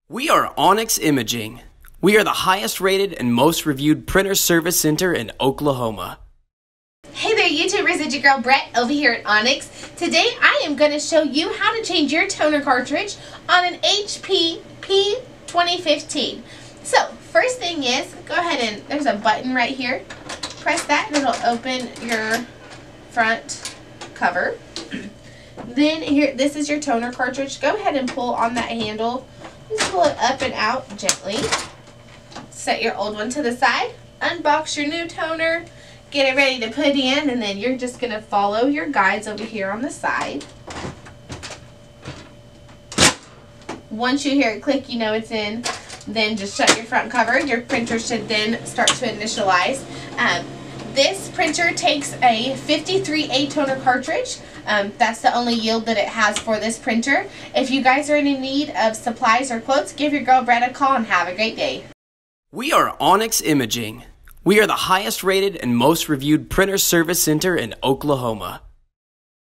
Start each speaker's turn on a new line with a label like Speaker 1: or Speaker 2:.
Speaker 1: We are Onyx Imaging. We are the highest rated and most reviewed printer service center in Oklahoma.
Speaker 2: Hey there YouTubers, it's your girl Brett over here at Onyx. Today I am going to show you how to change your toner cartridge on an HP P2015. So first thing is, go ahead and there's a button right here. Press that and it'll open your front cover. Then here, this is your toner cartridge. Go ahead and pull on that handle. Just pull it up and out gently. Set your old one to the side. Unbox your new toner. Get it ready to put in, and then you're just going to follow your guides over here on the side. Once you hear it click, you know it's in. Then just shut your front cover. Your printer should then start to initialize. This printer takes a 53A toner cartridge. That's the only yield that it has for this printer. If you guys are in need of supplies or quotes, give your girl Brett a call and have a great day.
Speaker 1: We are Onyx Imaging. We are the highest rated and most reviewed printer service center in Oklahoma.